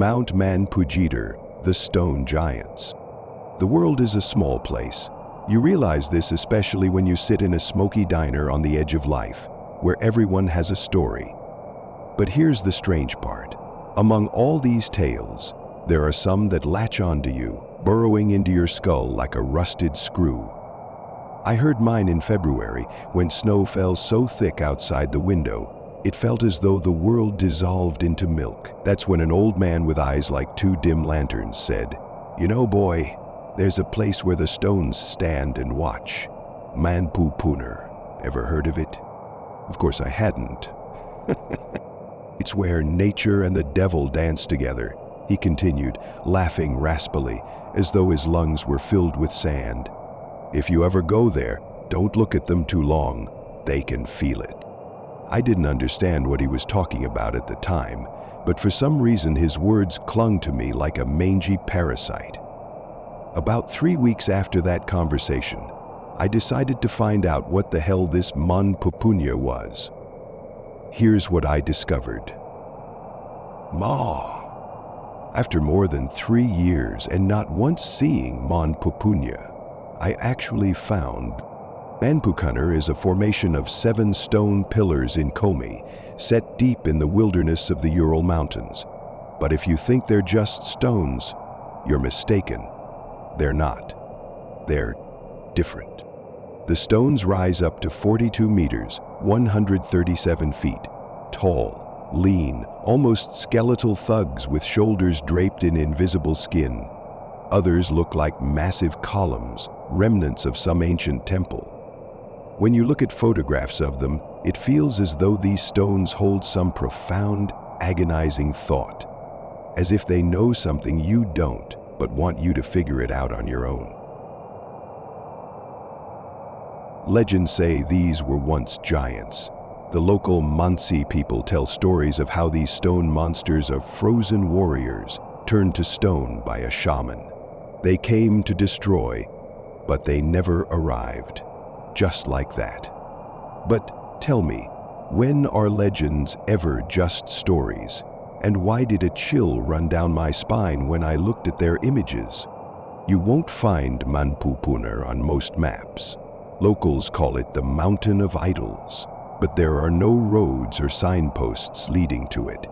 Mount Manpupuner, the stone giants. The world is a small place. You realize this especially when you sit in a smoky diner on the edge of life, where everyone has a story. But here's the strange part. Among all these tales, there are some that latch onto you, burrowing into your skull like a rusted screw. I heard mine in February when snow fell so thick outside the window, it felt as though the world dissolved into milk. That's when an old man with eyes like two dim lanterns said, "You know, boy, there's a place where the stones stand and watch. Manpupuner. Ever heard of it?" Of course I hadn't. "It's where nature and the devil dance together," he continued, laughing raspily, as though his lungs were filled with sand. "If you ever go there, don't look at them too long. They can feel it." I didn't understand what he was talking about at the time, but for some reason his words clung to me like a mangy parasite. About 3 weeks after that conversation, I decided to find out what the hell this Manpupuner was. Here's what I discovered. After more than 3 years and not once seeing Manpupuner, I actually found Manpupuner is a formation of 7 stone pillars in Komi, set deep in the wilderness of the Ural Mountains. But if you think they're just stones, you're mistaken. They're not. They're different. The stones rise up to 42 meters, 137 feet, tall, lean, almost skeletal thugs with shoulders draped in invisible skin. Others look like massive columns, remnants of some ancient temple. When you look at photographs of them, it feels as though these stones hold some profound, agonizing thought, as if they know something you don't, but want you to figure it out on your own. Legends say these were once giants. The local Mansi people tell stories of how these stone monsters of frozen warriors turned to stone by a shaman. They came to destroy, but they never arrived. Just like that. But tell me, when are legends ever just stories? And why did a chill run down my spine when I looked at their images? You won't find Manpupuner on most maps. Locals call it the Mountain of Idols, but there are no roads or signposts leading to it.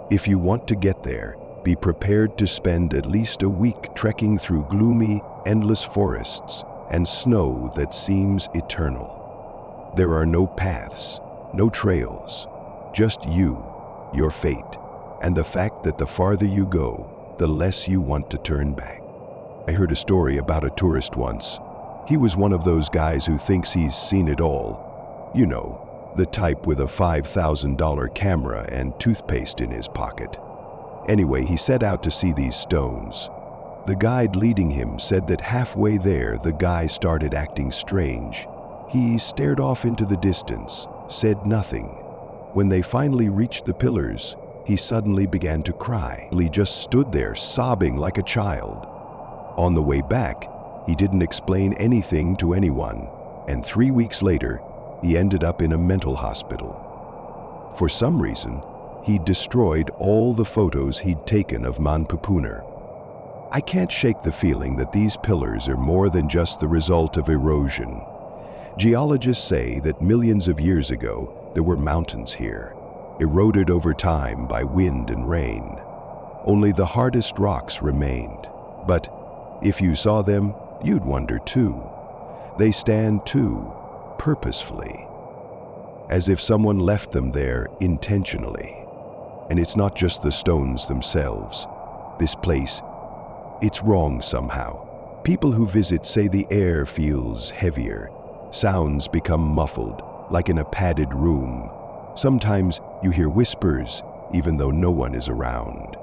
If you want to get there, be prepared to spend at least a week trekking through gloomy, endless forests and snow that seems eternal. There are no paths, no trails, just you, your fate, and the fact that the farther you go, the less you want to turn back. I heard a story about a tourist once. He was one of those guys who thinks he's seen it all. You know, the type with a $5,000 camera and toothpaste in his pocket. Anyway, he set out to see these stones. The guide leading him said that halfway there, the guy started acting strange. He stared off into the distance, said nothing. When they finally reached the pillars, he suddenly began to cry. He just stood there, sobbing like a child. On the way back, he didn't explain anything to anyone, and 3 weeks later, he ended up in a mental hospital. For some reason, he destroyed all the photos he'd taken of Manpupuner. I can't shake the feeling that these pillars are more than just the result of erosion. Geologists say that millions of years ago, there were mountains here, eroded over time by wind and rain. Only the hardest rocks remained. But if you saw them, you'd wonder too. They stand too, purposefully, as if someone left them there intentionally. And it's not just the stones themselves. This place, it's wrong somehow. People who visit say the air feels heavier. Sounds become muffled, like in a padded room. Sometimes you hear whispers, even though no one is around.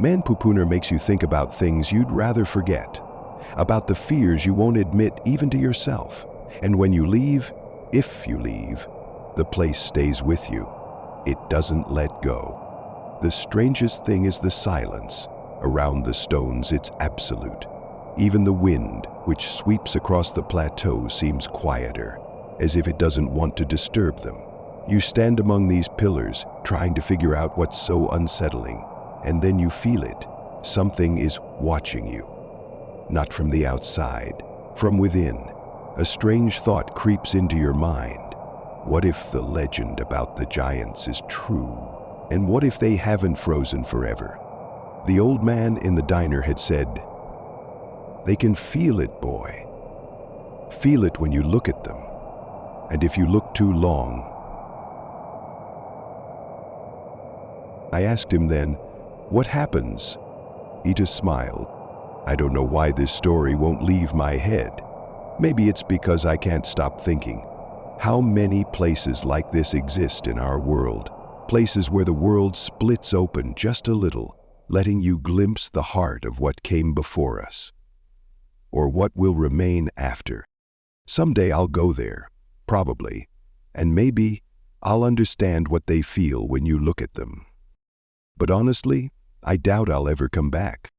Manpupuner makes you think about things you'd rather forget, about the fears you won't admit even to yourself. And when you leave, if you leave, the place stays with you. It doesn't let go. The strangest thing is the silence. Around the stones, it's absolute. Even the wind, which sweeps across the plateau, seems quieter, as if it doesn't want to disturb them. You stand among these pillars, trying to figure out what's so unsettling. And then you feel it. Something is watching you. Not from the outside, from within. A strange thought creeps into your mind. What if the legend about the giants is true? And what if they haven't frozen forever? The old man in the diner had said, "They can feel it, boy. Feel it when you look at them. And if you look too long." I asked him then, "What happens?" He just smiled. I don't know why this story won't leave my head. Maybe it's because I can't stop thinking. How many places like this exist in our world? Places where the world splits open just a little, letting you glimpse the heart of what came before us. Or what will remain after. Someday I'll go there, probably, and maybe I'll understand what they feel when you look at them. But honestly, I doubt I'll ever come back.